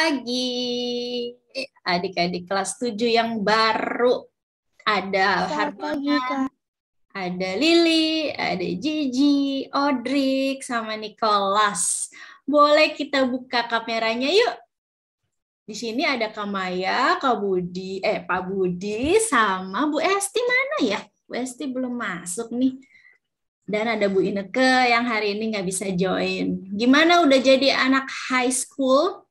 pagi adik-adik kelas 7 yang baru. Ada Harbangan, ada Lili, ada Gigi, Odrik, sama Nicholas. Boleh kita buka kameranya yuk. Di sini ada Kak Maya, Pak Budi, sama Bu Esti. Mana ya? Bu Esti belum masuk nih. Dan ada Bu Ineke yang hari ini nggak bisa join. Gimana udah jadi anak high school?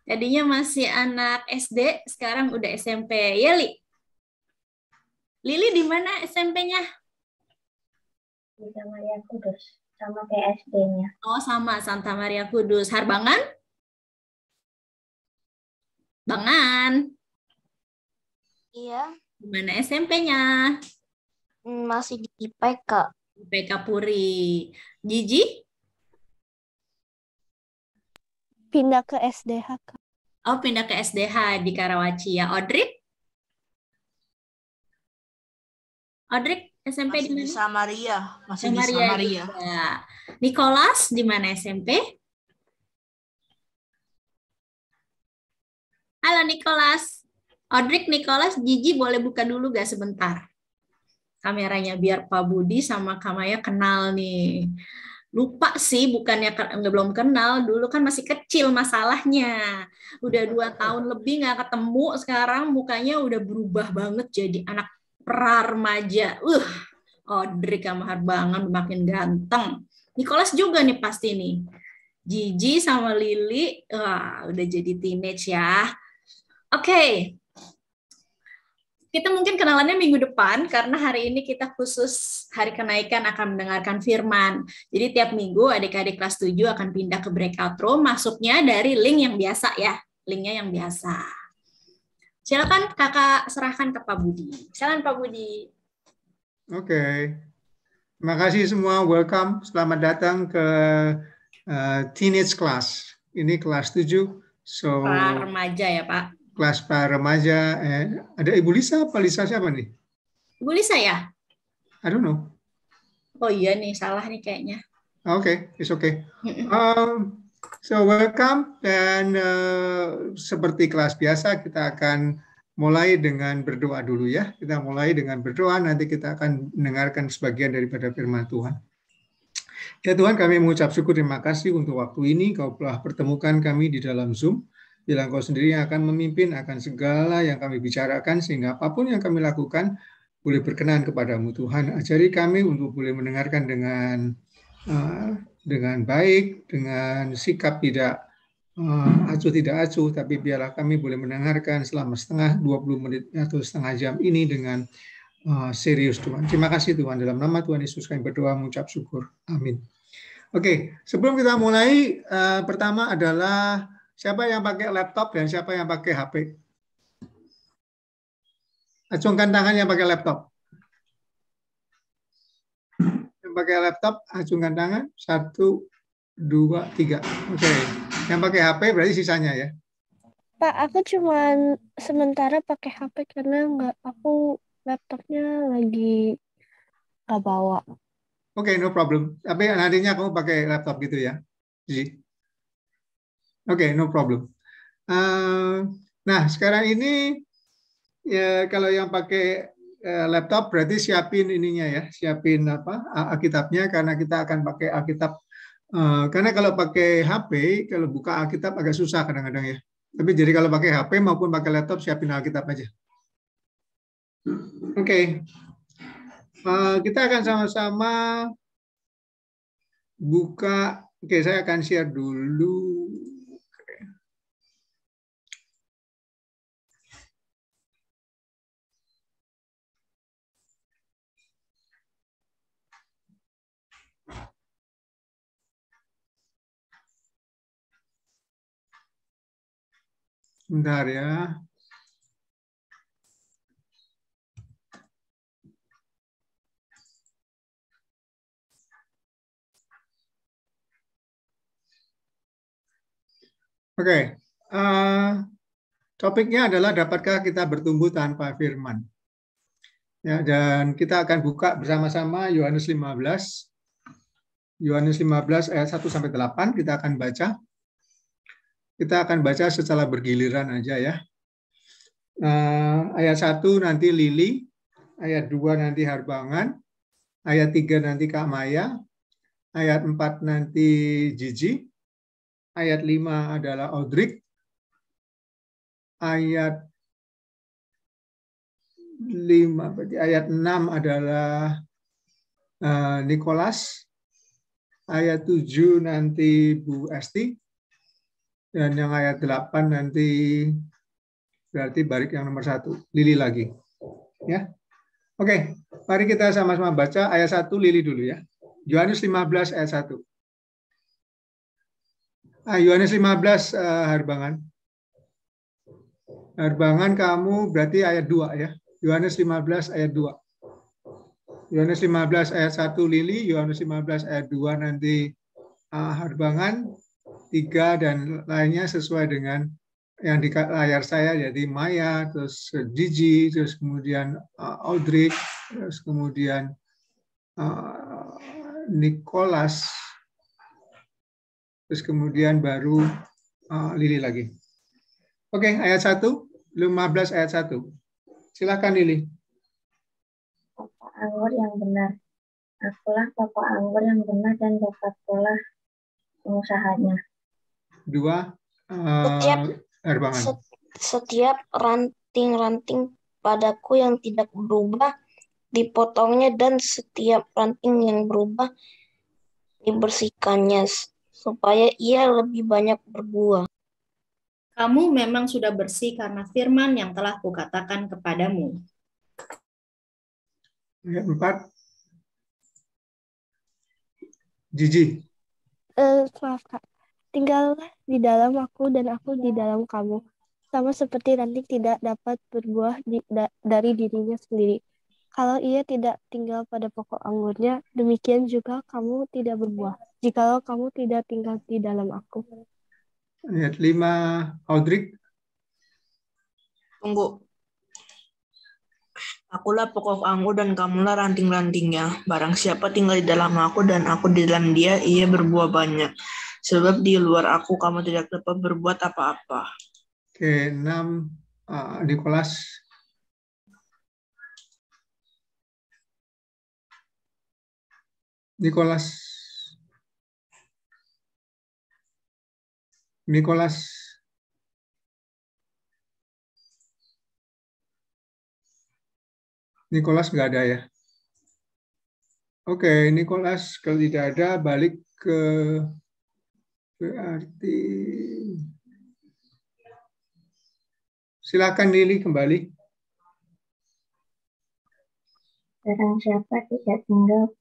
Tadinya masih anak SD, sekarang udah SMP. Ya, Li? Lili di mana SMP-nya? Di Santa Maria Kudus, sama kayak SD-nya. Oh, sama Santa Maria Kudus. Harbangan? Bangan? Iya. Di mana SMP-nya? Masih di PK. PK Puri. Gigi? Pindah ke SDH, Kak. Oh, pindah ke SDH di Karawaci ya. Odrik? Odrik, SMP di mana? Masih di Samaria. Masih di Samaria. Samaria. Nicholas, di mana SMP? Halo Nicholas. Odrik, Nicholas, Gigi boleh buka dulu gak sebentar? Kameranya biar Pak Budi sama Kak Maya kenal nih. Lupa sih, bukannya belum kenal, dulu kan masih kecil masalahnya. Udah 2 tahun lebih nggak ketemu, sekarang mukanya udah berubah banget jadi anak pra-remaja. Odrik sama Harbangan makin ganteng. Nicholas juga nih pasti nih. Gigi sama Lili, udah jadi teenage ya. Oke. Kita mungkin kenalannya minggu depan, karena hari ini kita khusus hari kenaikan akan mendengarkan firman. Jadi tiap minggu adik-adik kelas 7 akan pindah ke breakout room, masuknya dari link yang biasa ya. Linknya yang biasa. Silakan kakak serahkan ke Pak Budi. Silakan Pak Budi. Oke. Terima kasih semua, welcome. Selamat datang ke teenage class. Ini kelas 7. So, remaja ya Pak. Kelas para remaja. Ada Ibu Lisa, apa Lisa siapa nih? Ibu Lisa ya? I don't know. Oh iya nih, salah nih kayaknya. Oke, it's okay. So welcome, dan seperti kelas biasa kita akan mulai dengan berdoa dulu ya. Kita mulai dengan berdoa, nanti kita akan mendengarkan sebagian daripada firman Tuhan. Ya Tuhan, kami mengucap syukur, terima kasih untuk waktu ini. Kau telah pertemukan kami di dalam Zoom. Bila Engkau sendiri yang akan memimpin akan segala yang kami bicarakan, sehingga apapun yang kami lakukan boleh berkenan kepadamu Tuhan. Ajari kami untuk boleh mendengarkan dengan baik, dengan sikap tidak acuh tidak acuh, tapi biarlah kami boleh mendengarkan selama 20 menit atau setengah jam ini dengan serius Tuhan. Terima kasih Tuhan, dalam nama Tuhan Yesus kami berdoa mengucap syukur. Amin. Oke, sebelum kita mulai, pertama adalah siapa yang pakai laptop dan siapa yang pakai HP? Acungkan tangan yang pakai laptop. Yang pakai laptop, acungkan tangan. 1, 2, 3. Oke. Yang pakai HP berarti sisanya ya. Pak, aku cuma sementara pakai HP karena aku laptopnya lagi nggak bawa. Oke, no problem. Tapi nantinya kamu pakai laptop gitu ya. Oke, no problem. Nah, sekarang ini ya kalau yang pakai laptop berarti siapin ininya ya, siapin Alkitabnya, karena kita akan pakai Alkitab. Karena kalau pakai HP, kalau buka Alkitab agak susah kadang-kadang ya. Tapi jadi kalau pakai HP maupun pakai laptop, siapin Alkitab aja. Oke. Kita akan sama-sama buka. Oke, saya akan share dulu. Bentar ya. Oke. Topiknya adalah dapatkah kita bertumbuh tanpa firman? Ya, dan kita akan buka bersama-sama Yohanes 15. Yohanes 15 ayat 1 sampai 8 kita akan baca. Kita akan baca secara bergiliran aja ya. Ayat 1 nanti Lili, ayat 2 nanti Harbangan, ayat 3 nanti Kak Maya, ayat 4 nanti Gigi, ayat 5 adalah Audrey, ayat 6 adalah Nicholas, ayat 7 nanti Bu Esti, dan yang ayat 8 nanti berarti Barik yang nomor 1, Lili lagi. Ya. Oke, mari kita sama-sama baca ayat 1 Lili dulu ya. Yohanes 15 ayat 1. Yohanes 15 Harbangan. Harbangan kamu berarti ayat 2 ya. Yohanes 15 ayat 2. Yohanes 15 ayat 1 Lili, Yohanes 15 ayat 2 nanti Harbangan, 3 dan lainnya sesuai dengan yang di layar saya, jadi Maya, terus Gigi, terus kemudian Audrey, terus kemudian Nicholas, terus kemudian baru Lili lagi. Oke, ayat 1, 15 ayat 1. Silakan Lili. Pokok anggur yang benar. Akulah pokok anggur yang benar dan Bapakkulah pengusahanya. 2 Harbangan. Setiap ranting-ranting padaku yang tidak berubah dipotongnya, dan setiap ranting yang berubah dibersihkannya, supaya ia lebih banyak berbuah. Kamu memang sudah bersih karena firman yang telah kukatakan kepadamu. Ayat 4. Gigi. Maaf Kak. Tinggallah di dalam aku dan aku di dalam kamu. Sama seperti ranting tidak dapat berbuah dari dirinya sendiri. Kalau ia tidak tinggal pada pokok anggurnya, demikian juga kamu tidak berbuah, jikalau kamu tidak tinggal di dalam aku. Ayat 5 Audrey. Tunggu. Akulah pokok anggur dan kamulah ranting-rantingnya. Barang siapa tinggal di dalam aku dan aku di dalam dia, ia berbuah banyak. Sebab di luar aku kamu tidak dapat berbuat apa-apa. Oke, 6 Nicholas. Nicholas nggak ada ya? Oke, Nicholas kalau tidak ada balik ke berarti silakan Lili kembali. Barang siapa tidak tinggal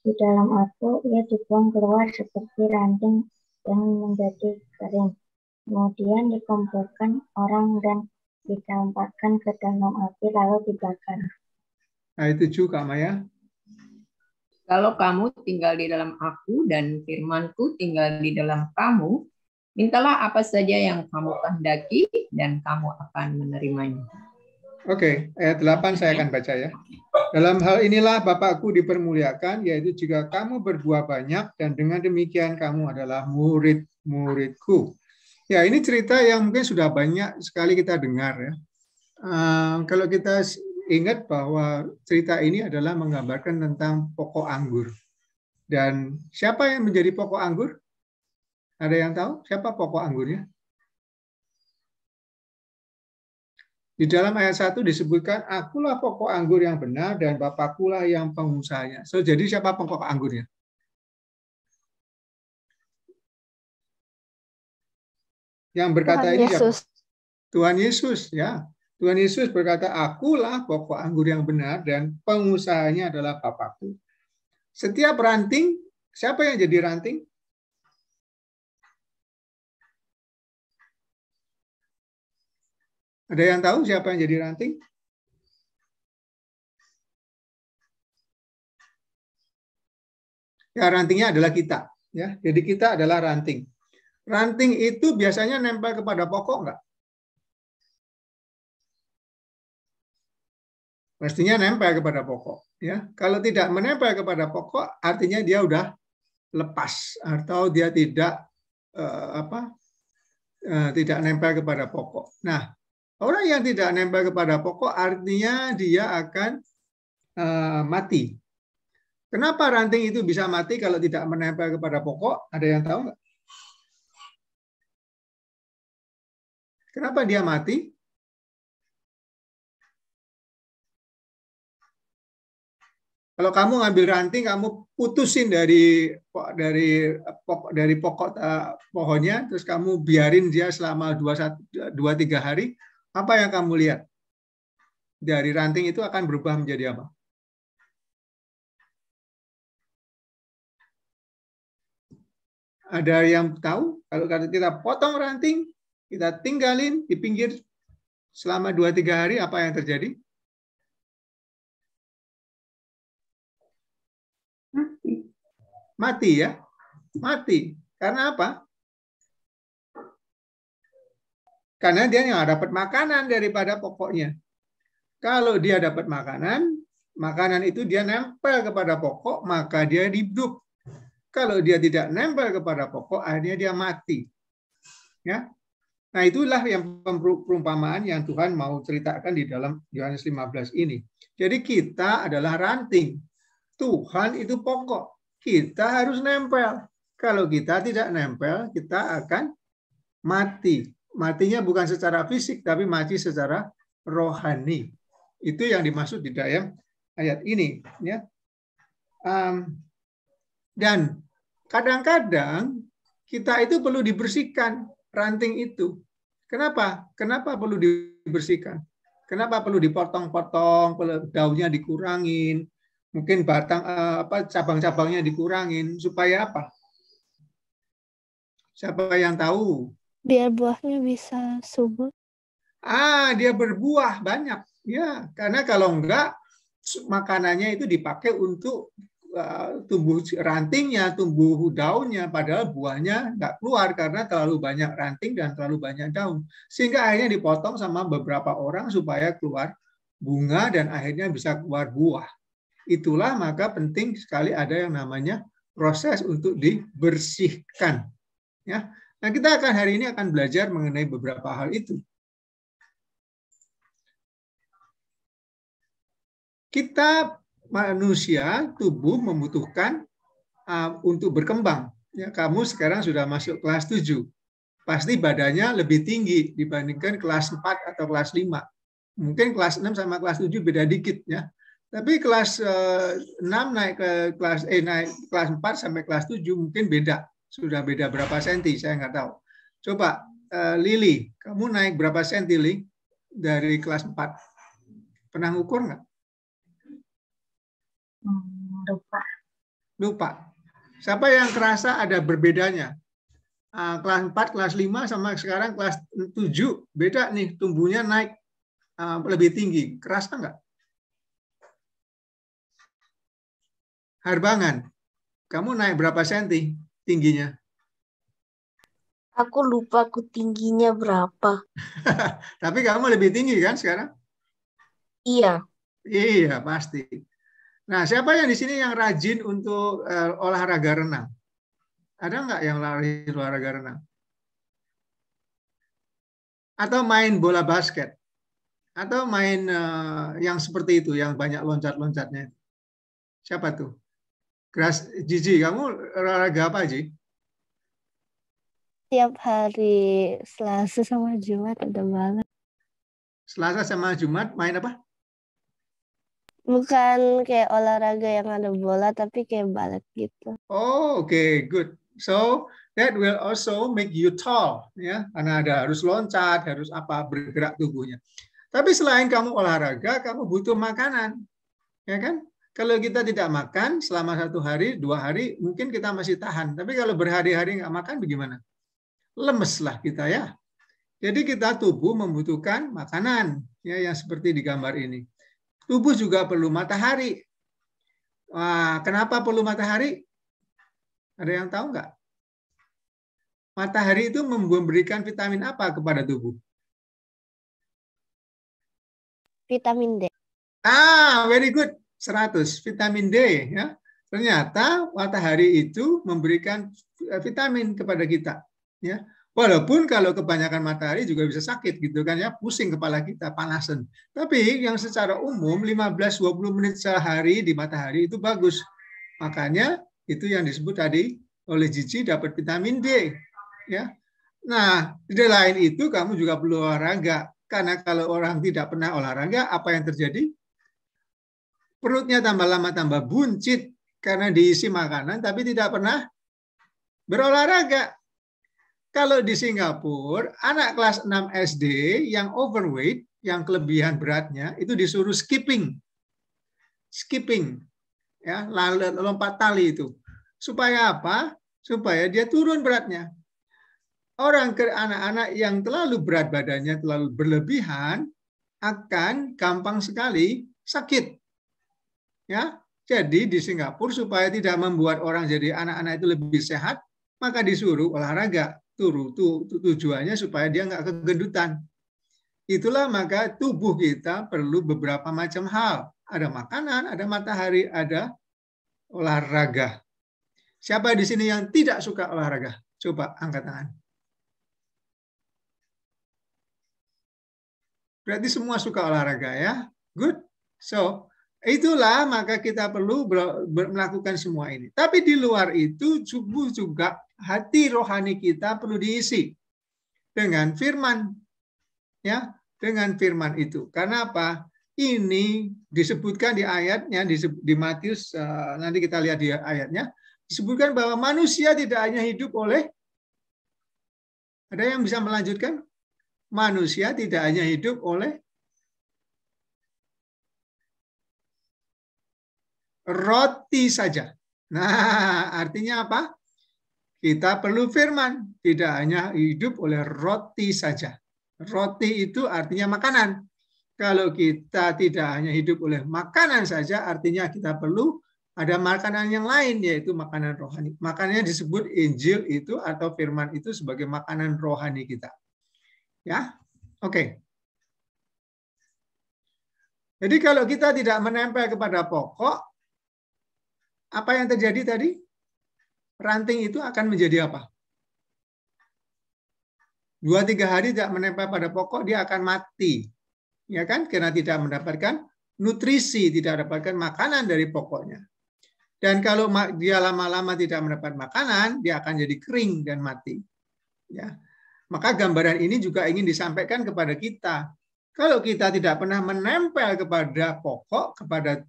di dalam aku, ia dibuang keluar seperti ranting yang menjadi kering. Kemudian dikumpulkan orang dan dicampakkan ke dalam api lalu dibakar. Ayat 7 Kak Maya. Kalau kamu tinggal di dalam aku dan firmanku tinggal di dalam kamu, mintalah apa saja yang kamu kehendaki dan kamu akan menerimanya. Oke, ayat 8 saya akan baca ya. Dalam hal inilah Bapakku dipermuliakan, yaitu jika kamu berbuah banyak dan dengan demikian kamu adalah murid-muridku. Ya, ini cerita yang mungkin sudah banyak sekali kita dengar ya. Kalau kita ingat bahwa cerita ini adalah menggambarkan tentang pokok anggur. Dan siapa yang menjadi pokok anggur? Ada yang tahu siapa pokok anggurnya? Di dalam ayat 1 disebutkan, akulah pokok anggur yang benar dan Bapakkulah yang pengusahanya. So, jadi siapa pokok anggurnya? Yang berkata ini siapa? Tuhan Yesus, ya. Tuhan Yesus berkata, akulah pokok anggur yang benar dan pengusahanya adalah Bapakku. Setiap ranting, siapa yang jadi ranting? Ada yang tahu siapa yang jadi ranting? Ya, rantingnya adalah kita. Ya, jadi kita adalah ranting. Ranting itu biasanya nempel kepada pokok enggak? Pastinya nempel kepada pokok. Ya, kalau tidak menempel kepada pokok, artinya dia udah lepas atau dia tidak tidak nempel kepada pokok. Nah, orang yang tidak nempel kepada pokok artinya dia akan mati. Kenapa ranting itu bisa mati kalau tidak menempel kepada pokok? Ada yang tahu nggak? Kenapa dia mati? Kalau kamu ngambil ranting, kamu putusin dari pokok pohonnya, terus kamu biarin dia selama 2-3 hari, apa yang kamu lihat? Dari ranting itu akan berubah menjadi apa? Ada yang tahu? Kalau kita potong ranting, kita tinggalin di pinggir selama 2-3 hari, apa yang terjadi? Mati ya, mati. Karena apa? Karena dia nggak dapat makanan daripada pokoknya. Kalau dia dapat makanan itu dia nempel kepada pokok, maka dia hidup. Kalau dia tidak nempel kepada pokok, akhirnya dia mati. Ya. Nah, itulah yang perumpamaan yang Tuhan mau ceritakan di dalam Yohanes 15 ini. Jadi kita adalah ranting. Tuhan itu pokok. Kita harus nempel. Kalau kita tidak nempel, kita akan mati. Matinya bukan secara fisik, tapi mati secara rohani. Itu yang dimaksud di dalam ayat ini. Ya. Dan kadang-kadang kita itu perlu dibersihkan ranting itu. Kenapa? Kenapa perlu dibersihkan? Kenapa perlu dipotong-potong, daunnya dikurangin? Mungkin batang cabang-cabangnya dikurangin supaya apa? Siapa yang tahu? Biar buahnya bisa subur. Dia berbuah banyak. Ya, karena kalau enggak makanannya itu dipakai untuk tumbuh rantingnya, tumbuh daunnya, padahal buahnya enggak keluar karena terlalu banyak ranting dan terlalu banyak daun. Sehingga akhirnya dipotong sama beberapa orang supaya keluar bunga dan akhirnya bisa keluar buah. Itulah maka penting sekali ada yang namanya proses untuk dibersihkan. Ya. Nah, kita akan hari ini akan belajar mengenai beberapa hal itu. Kita manusia, tubuh membutuhkan untuk berkembang. Ya, kamu sekarang sudah masuk kelas 7. Pasti badannya lebih tinggi dibandingkan kelas 4 atau kelas 5. Mungkin kelas 6 sama kelas 7 beda dikit ya. Tapi kelas 6 naik ke naik kelas 4 sampai kelas 7 mungkin beda. Sudah beda berapa senti, saya nggak tahu. Coba Lili, kamu naik berapa senti, Li? Dari kelas 4? Pernah ngukur nggak? Lupa. Siapa yang kerasa ada berbedanya? Kelas 4, kelas 5 sama sekarang kelas 7. Beda nih, tumbuhnya naik lebih tinggi. Kerasa nggak? Harbangan, kamu naik berapa senti tingginya? Aku lupa aku tingginya berapa. Tapi kamu lebih tinggi kan sekarang? Iya. Iya, pasti. Nah, siapa yang di sini yang rajin untuk olahraga renang? Ada nggak yang olahraga renang? Atau main bola basket? Atau main yang seperti itu, yang banyak loncat-loncatnya? Siapa tuh? Gigi, kamu olahraga apa, Ji? Tiap hari Selasa sama Jumat ada balet. Selasa sama Jumat main apa? Bukan kayak olahraga yang ada bola, tapi kayak balet gitu. Oh, okay, good. So that will also make you tall, ya, karena harus loncat, harus bergerak tubuhnya. Tapi selain kamu olahraga, kamu butuh makanan, ya kan? Kalau kita tidak makan selama 1 hari, 2 hari, mungkin kita masih tahan. Tapi kalau berhari-hari nggak makan, bagaimana? Lemeslah kita ya. Jadi kita tubuh membutuhkan makanan, ya, yang seperti di gambar ini. Tubuh juga perlu matahari. Wah, kenapa perlu matahari? Ada yang tahu nggak? Matahari itu memberikan vitamin apa kepada tubuh? Vitamin D. Very good. 100. Vitamin D. Ya. Ternyata matahari itu memberikan vitamin kepada kita. Ya. Walaupun kalau kebanyakan matahari juga bisa sakit gitu kan ya, pusing kepala kita, panasan. Tapi yang secara umum 15-20 menit sehari di matahari itu bagus. Makanya itu yang disebut tadi oleh Gigi dapat vitamin D. Ya. Nah, di lain itu kamu juga perlu olahraga. Karena kalau orang tidak pernah olahraga, apa yang terjadi? Perutnya tambah lama tambah buncit karena diisi makanan, tapi tidak pernah berolahraga. Kalau di Singapura, anak kelas 6 SD yang overweight, yang kelebihan beratnya, itu disuruh skipping. Skipping. Ya, lompat tali itu. Supaya apa? Supaya dia turun beratnya. Anak-anak yang terlalu berat badannya, terlalu berlebihan, akan gampang sekali sakit. Ya, jadi di Singapura supaya tidak membuat orang jadi anak-anak itu lebih sehat, maka disuruh olahraga. Tujuannya supaya dia nggak kegendutan. Itulah maka tubuh kita perlu beberapa macam hal. Ada makanan, ada matahari, ada olahraga. Siapa di sini yang tidak suka olahraga? Coba angkat tangan. Berarti semua suka olahraga ya. Good. So, itulah maka kita perlu melakukan semua ini. Tapi di luar itu juga hati rohani kita perlu diisi dengan firman. Ya, dengan firman itu. Karena apa? Ini disebutkan di ayatnya di Matius, nanti kita lihat di ayatnya, disebutkan bahwa manusia tidak hanya hidup oleh, ada yang bisa melanjutkan? Manusia tidak hanya hidup oleh roti saja. Nah, artinya apa? Kita perlu firman, tidak hanya hidup oleh roti saja. Roti itu artinya makanan. Kalau kita tidak hanya hidup oleh makanan saja, artinya kita perlu ada makanan yang lain, yaitu makanan rohani. Makanya disebut Injil itu atau firman itu sebagai makanan rohani kita. Ya, oke. Jadi kalau kita tidak menempel kepada pokok, apa yang terjadi tadi? Ranting itu akan menjadi apa? 2-3 hari tidak menempel pada pokok, dia akan mati. Ya kan? Karena tidak mendapatkan nutrisi, tidak mendapatkan makanan dari pokoknya. Dan kalau dia lama-lama tidak mendapat makanan, dia akan jadi kering dan mati. Ya. Maka gambaran ini juga ingin disampaikan kepada kita. Kalau kita tidak pernah menempel kepada pokok, kepada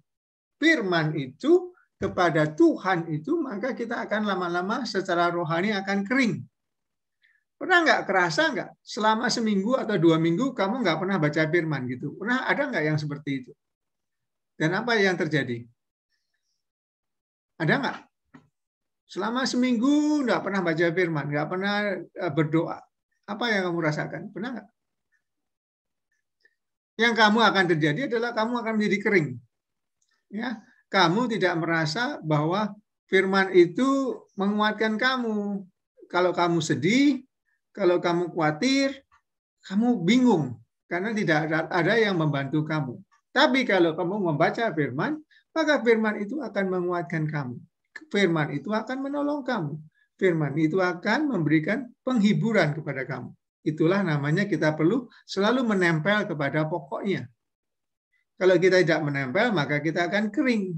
firman itu, kepada Tuhan itu, maka kita akan lama-lama secara rohani akan kering. Pernah nggak kerasa nggak selama seminggu atau 2 minggu kamu nggak pernah baca firman gitu? Pernah ada nggak yang seperti itu? Dan apa yang terjadi? Ada nggak? Selama seminggu nggak pernah baca firman, nggak pernah berdoa. Apa yang kamu rasakan? Pernah nggak? Yang kamu akan terjadi adalah kamu akan menjadi kering. Ya, kamu tidak merasa bahwa firman itu menguatkan kamu. Kalau kamu sedih, kalau kamu khawatir, kamu bingung karena tidak ada yang membantu kamu. Tapi kalau kamu membaca firman, maka firman itu akan menguatkan kamu. Firman itu akan menolong kamu. Firman itu akan memberikan penghiburan kepada kamu. Itulah namanya kita perlu selalu menempel kepada pokoknya. Kalau kita tidak menempel, maka kita akan kering.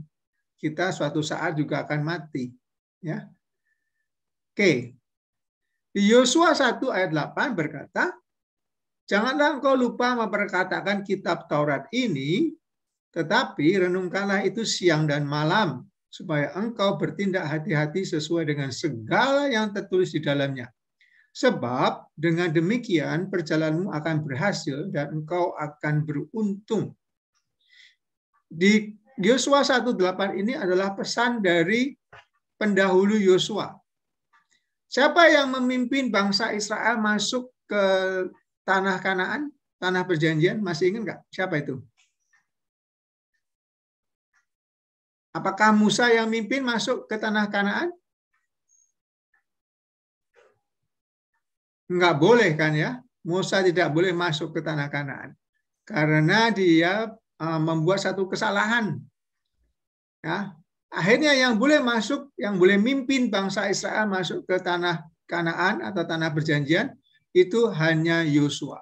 Kita suatu saat juga akan mati. Ya. Oke. Di Yosua 1 ayat 8 berkata, janganlah engkau lupa memperkatakan kitab Taurat ini, tetapi renungkanlah itu siang dan malam, supaya engkau bertindak hati-hati sesuai dengan segala yang tertulis di dalamnya. Sebab dengan demikian perjalananmu akan berhasil dan engkau akan beruntung. Di Yosua 1:8 ini adalah pesan dari pendahulu Yosua. Siapa yang memimpin bangsa Israel masuk ke tanah Kanaan, tanah perjanjian? Masih ingat nggak? Siapa itu? Apakah Musa yang mimpin masuk ke tanah Kanaan? Nggak boleh kan ya? Musa tidak boleh masuk ke tanah Kanaan. Karena dia membuat satu kesalahan. Ya. Akhirnya yang boleh masuk, yang boleh mimpin bangsa Israel masuk ke tanah Kanaan atau tanah perjanjian itu hanya Yosua.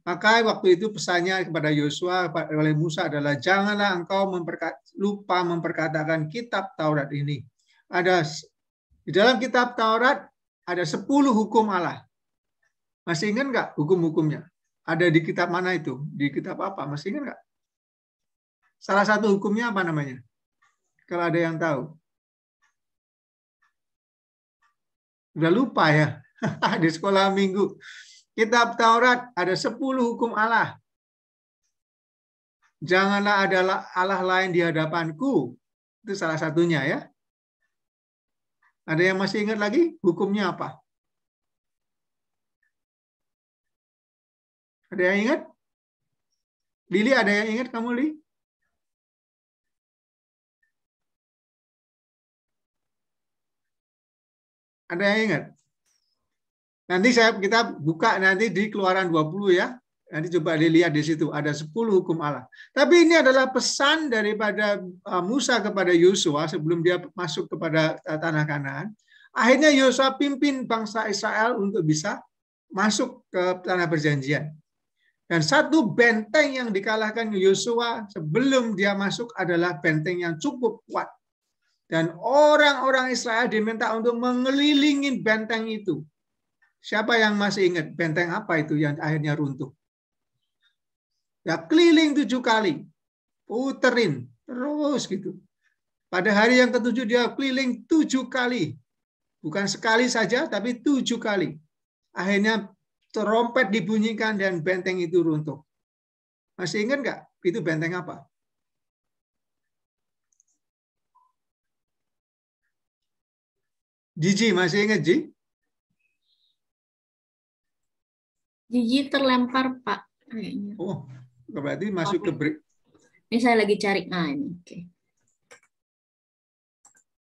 Maka waktu itu pesannya kepada Yosua oleh Musa adalah janganlah engkau lupa memperkatakan kitab Taurat ini. Di dalam kitab Taurat ada 10 hukum Allah. Masih ingat nggak hukum-hukumnya? Ada di kitab mana itu? Di kitab apa? Masih ingat nggak? Salah satu hukumnya apa namanya? Kalau ada yang tahu. Udah lupa ya? Di sekolah minggu. Kitab Taurat ada 10 hukum Allah. Janganlah ada Allah lain di hadapanku. Itu salah satunya ya. Ada yang masih ingat lagi? Hukumnya apa? Ada yang ingat? Lili, ada yang ingat kamu, Li? Ada yang ingat? Nanti kita buka nanti di Keluaran 20 ya. Nanti coba dilihat di situ ada 10 hukum Allah. Tapi ini adalah pesan daripada Musa kepada Yosua sebelum dia masuk kepada tanah Kanaan. Akhirnya Yosua pimpin bangsa Israel untuk bisa masuk ke tanah perjanjian. Dan satu benteng yang dikalahkan Yosua sebelum dia masuk adalah benteng yang cukup kuat. Dan orang-orang Israel diminta untuk mengelilingi benteng itu. Siapa yang masih ingat benteng apa itu yang akhirnya runtuh? Ya keliling 7 kali. Puterin. Terus gitu. Pada hari yang ke-7 dia keliling 7 kali. Bukan sekali saja, tapi 7 kali. Akhirnya trompet dibunyikan dan benteng itu runtuh. Masih ingat nggak? Itu benteng apa? Gigi, masih ingat Ji? Gigi terlempar, Pak. Kayaknya. Oh, berarti masuk ke break. Ini saya lagi cari. Ah, ini. Oke.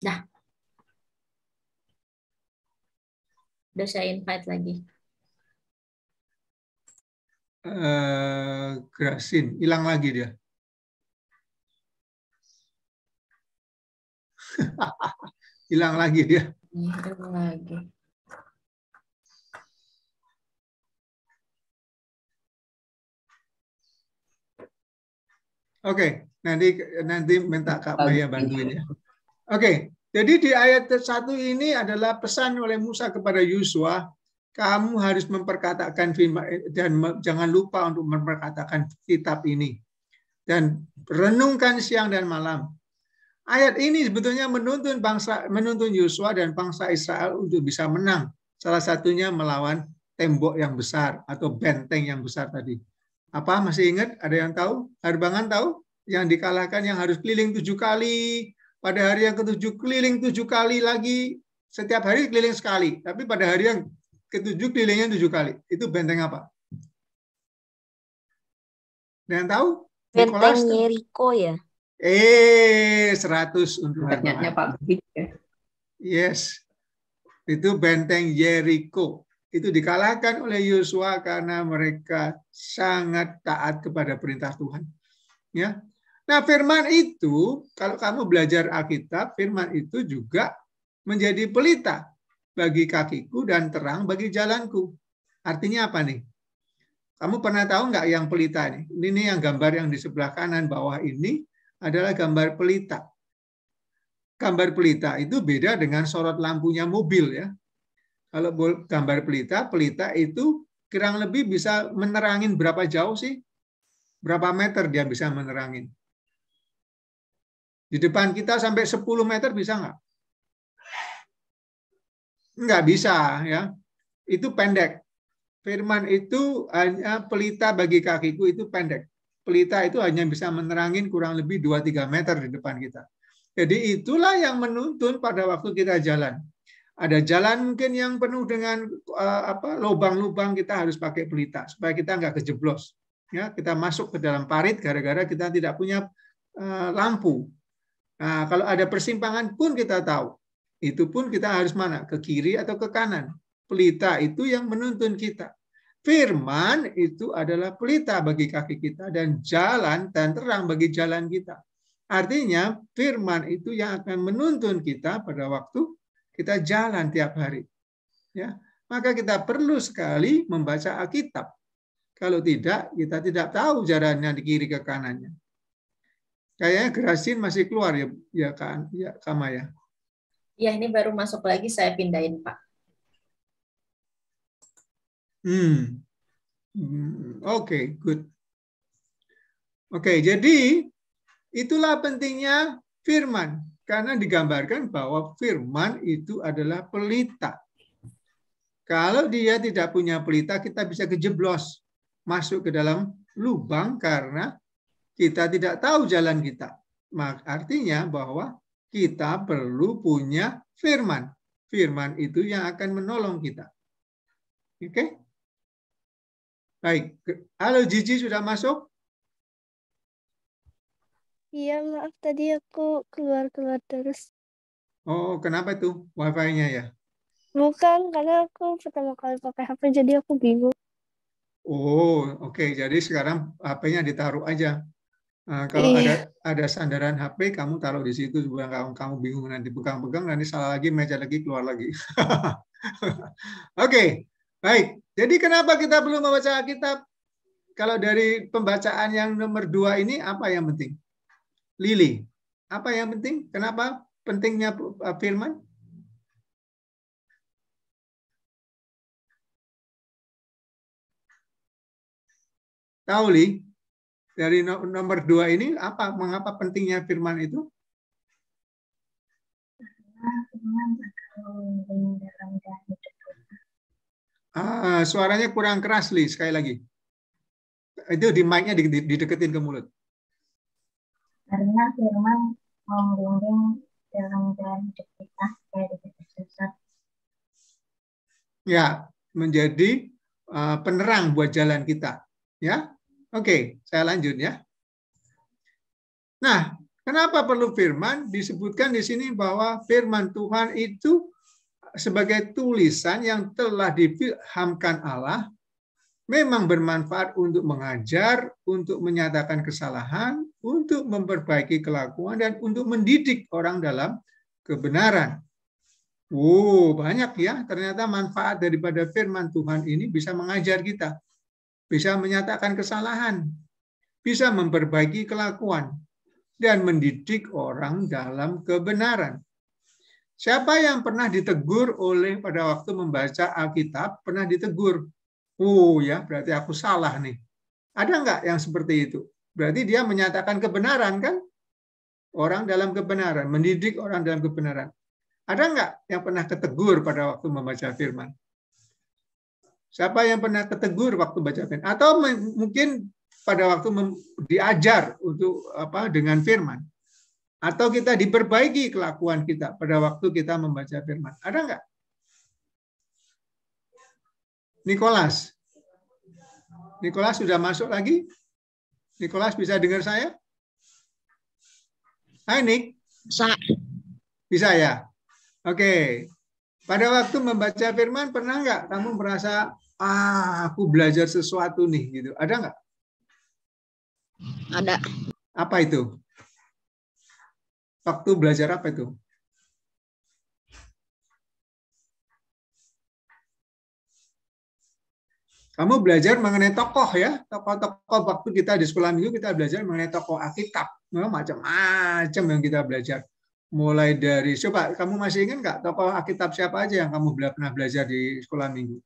Dah. Udah saya invite lagi. Grasin, hilang lagi dia. Hilang lagi dia. Hilang lagi. Oke, nanti minta Kak Maya bantuin ya. Oke, jadi di ayat 1 ini adalah pesan oleh Musa kepada Yosua, kamu harus memperkatakan firman dan jangan lupa untuk memperkatakan kitab ini dan renungkan siang dan malam. Ayat ini sebetulnya menuntun Yosua dan bangsa Israel untuk bisa menang. Salah satunya melawan tembok yang besar atau benteng yang besar tadi. Apa masih ingat? Ada yang tahu? Harbangan tahu? Yang dikalahkan yang harus keliling 7 kali. Pada hari yang ke-7 keliling 7 kali lagi. Setiap hari keliling sekali. Tapi pada hari yang ke-7 kelilingnya 7 kali. Itu benteng apa? Ada yang tahu? Benteng Yeriko ya? 100 untuk Harbangan. Pak Bik ya. Yes. Itu benteng Yeriko. Itu dikalahkan oleh Yosua karena mereka sangat taat kepada perintah Tuhan. Ya. Nah, firman itu kalau kamu belajar Alkitab, firman itu juga menjadi pelita bagi kakiku dan terang bagi jalanku. Artinya apa nih? Kamu pernah tahu nggak yang pelita ini? Ini yang gambar yang di sebelah kanan bawah ini adalah gambar pelita. Gambar pelita itu beda dengan sorot lampunya mobil ya. Kalau gambar pelita itu kurang lebih bisa menerangin berapa jauh sih? Berapa meter dia bisa menerangin? Di depan kita sampai 10 meter bisa nggak? Nggak bisa ya. Itu pendek. Firman itu hanya pelita bagi kakiku itu pendek. Pelita itu hanya bisa menerangin kurang lebih 2-3 meter di depan kita. Jadi itulah yang menuntun pada waktu kita jalan. Ada jalan mungkin yang penuh dengan lubang-lubang, kita harus pakai pelita supaya kita nggak kejeblos. Ya, kita masuk ke dalam parit gara-gara kita tidak punya lampu. Nah, kalau ada persimpangan pun kita tahu. Itu pun kita harus mana? Ke kiri atau ke kanan. Pelita itu yang menuntun kita. Firman itu adalah pelita bagi kaki kita dan jalan dan terang bagi jalan kita. Artinya firman itu yang akan menuntun kita pada waktu kita jalan tiap hari. Ya, maka kita perlu sekali membaca Alkitab. Kalau tidak, kita tidak tahu jalannya di kiri ke kanannya. Kayaknya Grasin masih keluar ya kan, ya Kamaya. Ya, ini baru masuk lagi, saya pindahin, Pak. Oke, good. Oke, jadi itulah pentingnya firman. Karena digambarkan bahwa firman itu adalah pelita. Kalau dia tidak punya pelita, kita bisa kejeblos. Masuk ke dalam lubang karena kita tidak tahu jalan kita. Artinya bahwa kita perlu punya firman. Firman itu yang akan menolong kita. Oke? Baik. Halo Gigi, sudah masuk? Iya, maaf tadi aku keluar-keluar terus. Oh, kenapa itu? Wi-Fi-nya ya? Bukan, karena aku pertama kali pakai HP, jadi aku bingung. Oh, oke. Jadi sekarang HP-nya ditaruh aja. Kalau ada sandaran HP, kamu taruh di situ supaya kamu bingung nanti pegang-pegang, nanti salah lagi, meja lagi, keluar lagi. Oke, baik. Jadi kenapa kita perlu membaca Alkitab? Kalau dari pembacaan yang nomor 2 ini, apa yang penting? Lili, apa yang penting? Kenapa pentingnya firman? Tahu, Li? Dari nomor 2 ini, mengapa pentingnya firman itu? Suaranya kurang keras, Li. Sekali lagi. Itu di mic-nya dideketin ke mulut. Karena firman membimbing dalam jalan hidup kita dari sesat. Ya, menjadi penerang buat jalan kita. Ya, oke, saya lanjut ya. Nah, kenapa perlu firman? Disebutkan di sini bahwa firman Tuhan itu sebagai tulisan yang telah diilhamkan Allah, memang bermanfaat untuk mengajar, untuk menyatakan kesalahan, untuk memperbaiki kelakuan, dan untuk mendidik orang dalam kebenaran. Banyak ya, ternyata manfaat daripada firman Tuhan ini bisa mengajar kita, bisa menyatakan kesalahan, bisa memperbaiki kelakuan, dan mendidik orang dalam kebenaran. Siapa yang pernah ditegur pada waktu membaca Alkitab, pernah ditegur? Ya, berarti aku salah nih. Ada nggak yang seperti itu? Berarti dia menyatakan kebenaran kan? Orang dalam kebenaran, mendidik orang dalam kebenaran. Ada nggak yang pernah ketegur pada waktu membaca firman? Siapa yang pernah ketegur waktu baca firman? Atau mungkin pada waktu diajar untuk dengan firman? Atau kita diperbaiki kelakuan kita pada waktu kita membaca firman? Ada nggak? Nikolas sudah masuk lagi? Nikolas bisa dengar saya? Hai Nik. Bisa ya? Oke. Pada waktu membaca firman pernah nggak kamu merasa aku belajar sesuatu nih gitu? Ada nggak? Ada. Apa itu? Waktu belajar apa itu? Kamu belajar mengenai tokoh ya, tokoh-tokoh waktu kita di sekolah minggu kita belajar mengenai tokoh Alkitab, macam-macam yang kita belajar. Mulai dari, coba kamu masih ingat nggak tokoh Alkitab siapa aja yang kamu pernah belajar di sekolah minggu?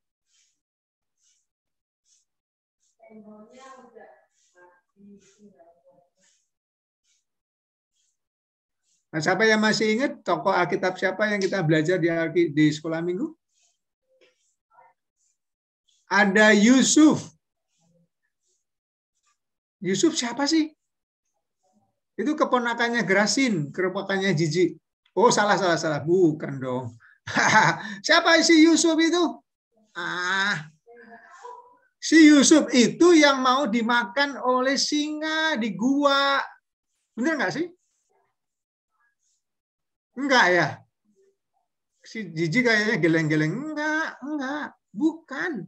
Nah, siapa yang masih ingat tokoh Alkitab siapa yang kita belajar di sekolah minggu? Ada Yusuf. Yusuf siapa sih? Itu keponakannya Grasin, keponakannya Jiji. Oh, salah. Bukan dong. Siapa si Yusuf itu? Si Yusuf itu yang mau dimakan oleh singa di gua. Benar nggak sih? Enggak ya? Si Jiji kayaknya geleng-geleng. Enggak. Bukan.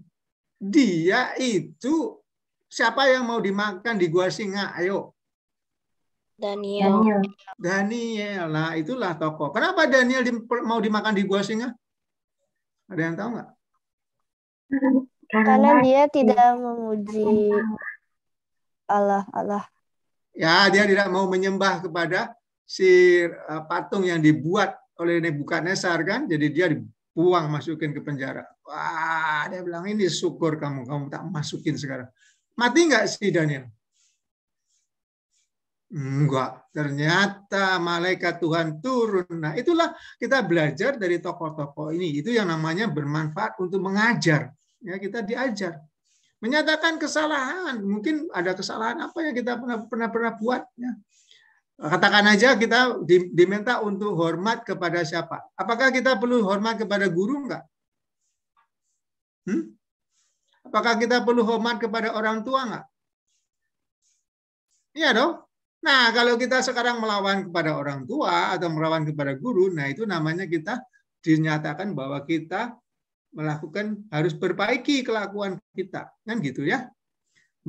Dia itu siapa yang mau dimakan di gua singa? Ayo. Daniel. Nah, itulah tokoh. Kenapa Daniel mau dimakan di gua singa? Ada yang tahu nggak? Karena dia tidak memuji Allah. Ya, dia tidak mau menyembah kepada si patung yang dibuat oleh Nebukadnezar kan, jadi dia dibuang, masukin ke penjara. Wah, dia bilang ini syukur kamu tak masukin sekarang. Mati nggak si Daniel? Enggak, ternyata malaikat Tuhan turun. Nah, itulah kita belajar dari tokoh-tokoh ini. Itu yang namanya bermanfaat untuk mengajar. Ya, kita diajar. Menyatakan kesalahan. Mungkin ada kesalahan apa yang kita pernah buat. Ya. Katakan aja kita diminta untuk hormat kepada siapa? Apakah kita perlu hormat kepada guru enggak? Apakah kita perlu hormat kepada orang tua enggak? Iya dong. Nah, kalau kita sekarang melawan kepada orang tua atau melawan kepada guru, nah itu namanya kita dinyatakan bahwa kita melakukan, harus perbaiki kelakuan kita. Kan gitu ya.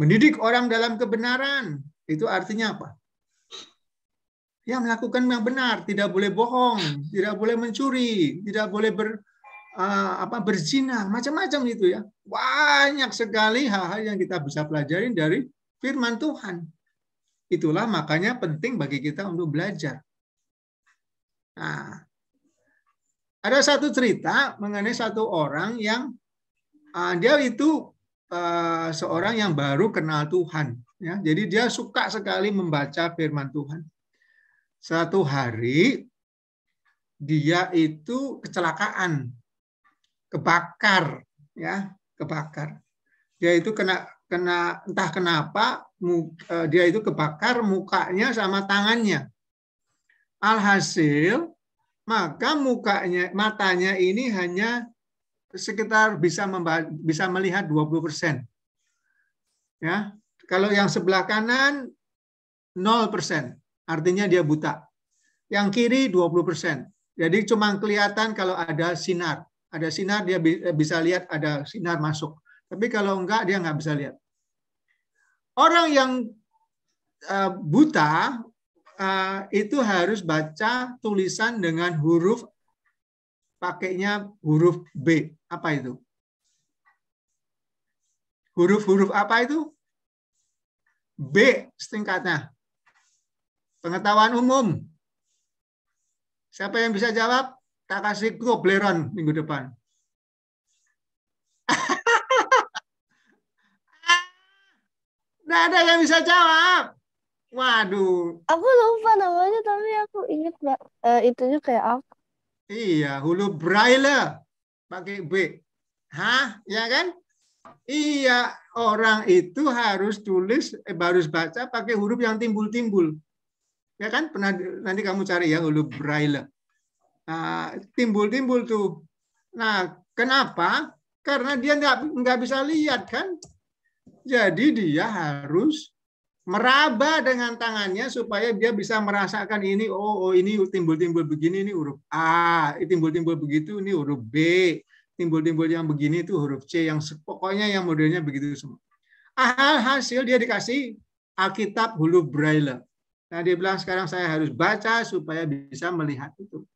Mendidik orang dalam kebenaran, itu artinya apa? Ya, melakukan yang benar, tidak boleh bohong, tidak boleh mencuri, tidak boleh berzina, macam-macam itu ya. Banyak sekali hal-hal yang kita bisa pelajari dari firman Tuhan. Itulah makanya penting bagi kita untuk belajar. Nah, ada satu cerita mengenai satu orang yang dia itu seorang yang baru kenal Tuhan. Ya, jadi dia suka sekali membaca firman Tuhan. Satu hari dia itu kecelakaan, kebakar, ya, kebakar. Dia itu kena entah kenapa dia itu kebakar mukanya sama tangannya. Alhasil maka matanya ini hanya sekitar bisa melihat 20%. Ya. Kalau yang sebelah kanan 0%, artinya dia buta. Yang kiri 20%. Jadi cuma kelihatan kalau ada sinar. Ada sinar dia bisa lihat ada sinar masuk. Tapi kalau enggak, dia nggak bisa lihat. Orang yang buta itu harus baca tulisan dengan huruf, pakainya huruf B. Apa itu? Huruf-huruf apa itu? B setingkatnya. Pengetahuan umum. Siapa yang bisa jawab? Tak kasih Toblerone minggu depan. Nggak ada yang bisa jawab. Waduh. Aku lupa namanya, tapi aku ingat Mbak. Itunya kayak apa? Iya, huruf Braille. Pakai B. Hah? Ya kan? Iya, orang itu harus tulis, harus baca pakai huruf yang timbul-timbul. Ya kan? Pernah, nanti kamu cari ya huruf Braille. Nah, timbul-timbul tuh. Nah, kenapa? Karena dia nggak bisa lihat kan? Jadi dia harus meraba dengan tangannya supaya dia bisa merasakan ini, oh ini timbul-timbul begini, ini huruf A, timbul-timbul begitu, ini huruf B, timbul-timbul yang begini itu huruf C, yang pokoknya yang modelnya begitu semua. Hasil dia dikasih Alkitab huruf Braille. Nah, dia bilang sekarang saya harus baca supaya bisa melihat itu.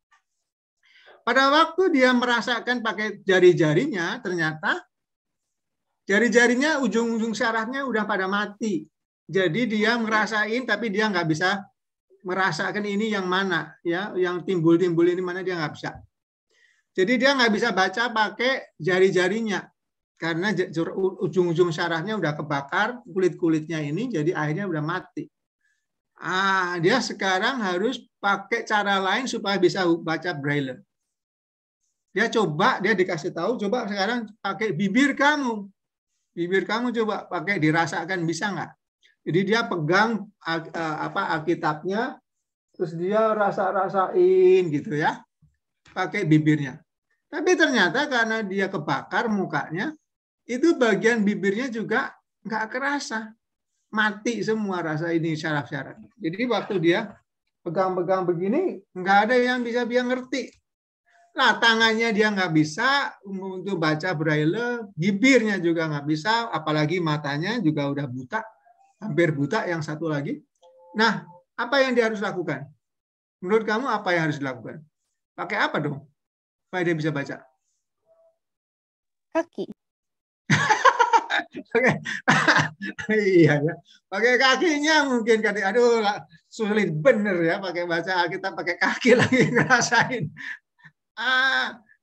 Pada waktu dia merasakan pakai jari-jarinya, ternyata jari-jarinya ujung-ujung syarafnya udah pada mati. Jadi dia ngerasain tapi dia nggak bisa merasakan ini yang mana, ya, yang timbul-timbul ini mana dia nggak bisa. Jadi dia nggak bisa baca pakai jari-jarinya karena ujung-ujung syarafnya udah kebakar, kulit-kulitnya ini jadi akhirnya udah mati. Dia sekarang harus pakai cara lain supaya bisa baca Braille. Dia coba, dia dikasih tahu, coba sekarang pakai bibir kamu. Bibir kamu coba pakai dirasakan, bisa nggak? Jadi dia pegang Alkitabnya, terus dia rasa-rasain gitu ya, pakai bibirnya. Tapi ternyata karena dia kebakar mukanya, itu bagian bibirnya juga nggak kerasa, mati semua rasa ini syaraf-syaraf. Jadi waktu dia pegang-pegang begini, nggak ada yang bisa dia ngerti. Nah, tangannya dia nggak bisa untuk baca Braille, bibirnya juga nggak bisa, apalagi matanya juga udah buta, hampir buta yang satu lagi. Nah, apa yang dia harus lakukan? Menurut kamu apa yang harus dilakukan? Pakai apa dong supaya dia bisa baca? Kaki. Oke. Iya ya. Pakai kakinya mungkin kan. Aduh, sulit bener ya pakai baca Alkitab pakai kaki lagi ngerasain.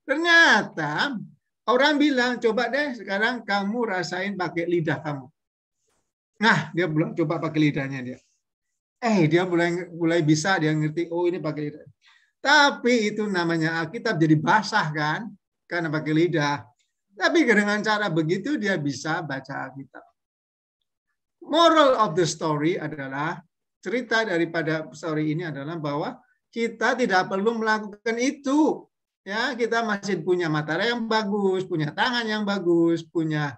Ternyata orang bilang coba deh sekarang kamu rasain pakai lidah kamu. Nah, dia belum coba pakai lidahnya dia. Dia mulai bisa dia ngerti oh ini pakai lidah. Tapi itu namanya Alkitab jadi basah kan karena pakai lidah. Tapi dengan cara begitu dia bisa baca Alkitab. Moral of the story adalah cerita daripada story ini adalah bahwa kita tidak perlu melakukan itu. Ya, kita masih punya mata yang bagus, punya tangan yang bagus, punya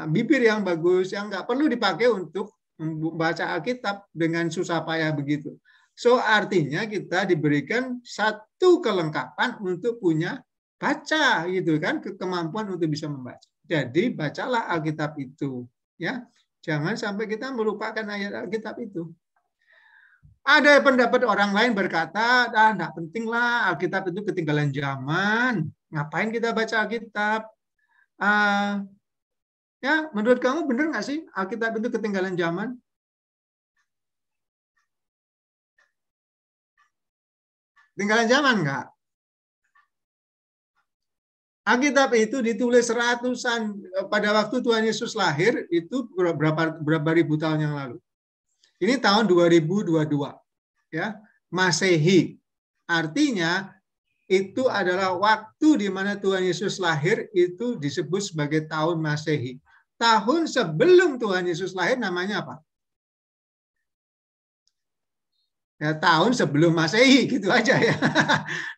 bibir yang bagus yang nggak perlu dipakai untuk membaca Alkitab dengan susah payah begitu. So artinya kita diberikan satu kelengkapan untuk punya baca gitu kan, kemampuan untuk bisa membaca. Jadi bacalah Alkitab itu, ya. Jangan sampai kita melupakan ayat Alkitab itu. Ada pendapat orang lain berkata, enggak penting lah Alkitab itu ketinggalan zaman. Ngapain kita baca Alkitab? Ya, menurut kamu benar nggak sih Alkitab itu ketinggalan zaman? Ketinggalan zaman nggak? Alkitab itu ditulis ratusan pada waktu Tuhan Yesus lahir itu berapa ribu tahun yang lalu. Ini tahun 2022 ya, Masehi. Artinya itu adalah waktu di mana Tuhan Yesus lahir itu disebut sebagai tahun Masehi. Tahun sebelum Tuhan Yesus lahir namanya apa? Ya, tahun sebelum Masehi gitu aja ya.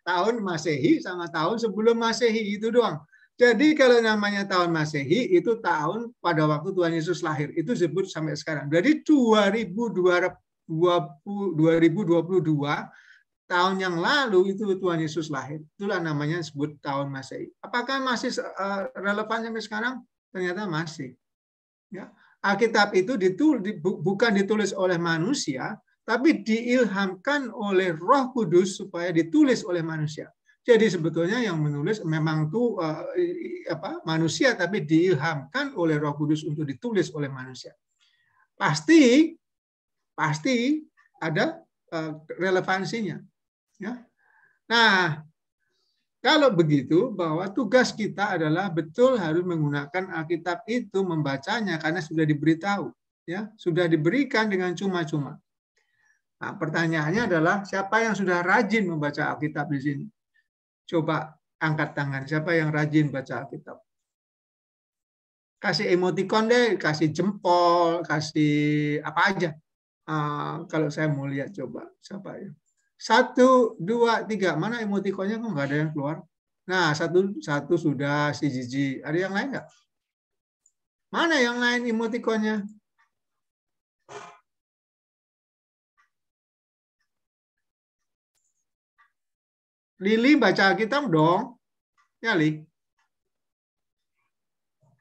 Tahun Masehi sama tahun sebelum Masehi itu doang. Jadi kalau namanya tahun Masehi itu tahun pada waktu Tuhan Yesus lahir. Itu disebut sampai sekarang. Jadi 2022 tahun yang lalu itu Tuhan Yesus lahir. Itulah namanya disebut tahun Masehi. Apakah masih relevan sampai sekarang? Ternyata masih. Ya. Alkitab itu bukan ditulis oleh manusia, tapi diilhamkan oleh Roh Kudus supaya ditulis oleh manusia. Jadi sebetulnya yang menulis memang itu manusia, tapi diilhamkan oleh Roh Kudus untuk ditulis oleh manusia. Pasti ada relevansinya. Ya. Nah, kalau begitu bahwa tugas kita adalah betul harus menggunakan Alkitab itu membacanya karena sudah diberitahu, ya sudah diberikan dengan cuma-cuma. Nah, pertanyaannya adalah siapa yang sudah rajin membaca Alkitab di sini? Coba angkat tangan. Siapa yang rajin baca Alkitab? Kasih emoticon deh, kasih jempol, kasih apa aja. Kalau saya mau lihat coba siapa ya? 1, 2, 3. Mana emoticonnya kok nggak ada yang keluar? Nah, satu sudah si Gigi. Ada yang lain nggak? Mana yang lain emoticonnya? Lili baca Alkitab dong. Ya, Li.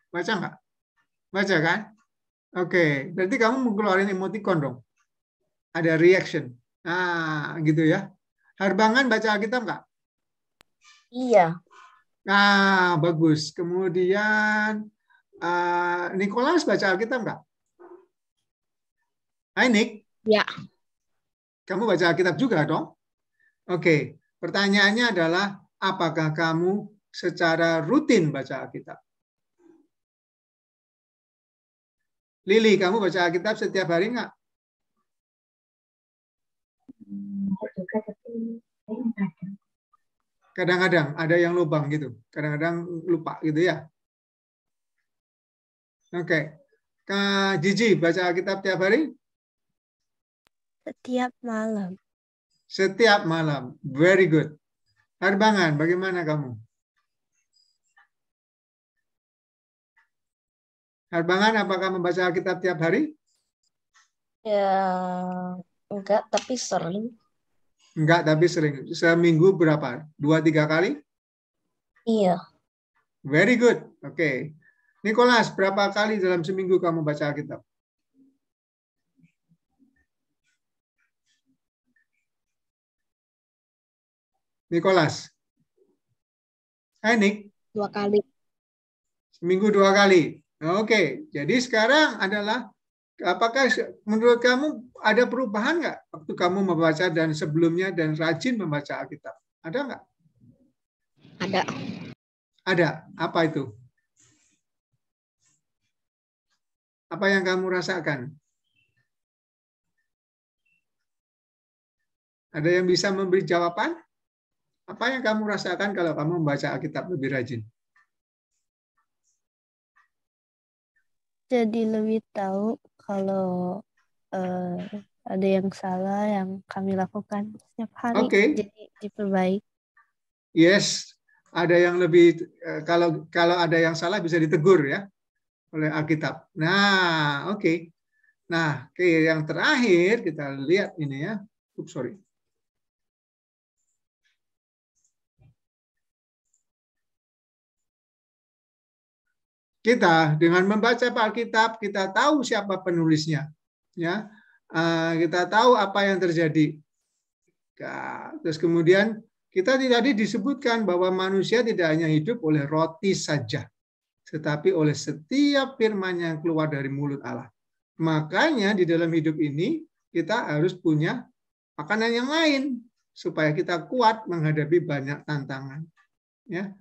Baca nggak? Baca kan? Oke, berarti kamu mau keluarin emoticon dong. Ada reaction. Nah, gitu ya. Harbangan baca Alkitab nggak? Iya. Nah, bagus. Kemudian Nicholas baca Alkitab nggak? Hai, Nick. Ya. Kamu baca Alkitab juga dong? Oke. Pertanyaannya adalah, apakah kamu secara rutin baca Alkitab? Lili, kamu baca Alkitab setiap hari nggak? Kadang-kadang ada yang lubang gitu. Kadang-kadang lupa gitu ya. Oke. Kak Gigi, baca Alkitab tiap hari? Setiap malam. Setiap malam. Very good. Harbangan, bagaimana kamu? Harbangan, apakah membaca Alkitab tiap hari? Ya, enggak, tapi sering. Enggak, tapi sering. Seminggu berapa? 2-3 kali? Iya. Very good. Oke. Nicholas, berapa kali dalam seminggu kamu baca Alkitab? Nicholas. Hai, Nick. 2 kali. Seminggu 2 kali. Oke, jadi sekarang adalah apakah menurut kamu ada perubahan nggak waktu kamu membaca dan sebelumnya dan rajin membaca Alkitab? Ada nggak? Ada. Ada. Apa itu? Apa yang kamu rasakan? Ada yang bisa memberi jawaban? Apa yang kamu rasakan kalau kamu membaca Alkitab lebih rajin? Jadi lebih tahu kalau ada yang salah yang kami lakukan setiap hari. Oke. Jadi diperbaiki. Yes, ada yang lebih kalau ada yang salah bisa ditegur ya oleh Alkitab. Nah, oke. Nah, yang terakhir kita lihat ini ya. Sorry. Kita dengan membaca Alkitab kita tahu siapa penulisnya, ya. Kita tahu apa yang terjadi. Terus kemudian kita tadi disebutkan bahwa manusia tidak hanya hidup oleh roti saja, tetapi oleh setiap firman yang keluar dari mulut Allah. Makanya di dalam hidup ini kita harus punya makanan yang lain supaya kita kuat menghadapi banyak tantangan. Ya.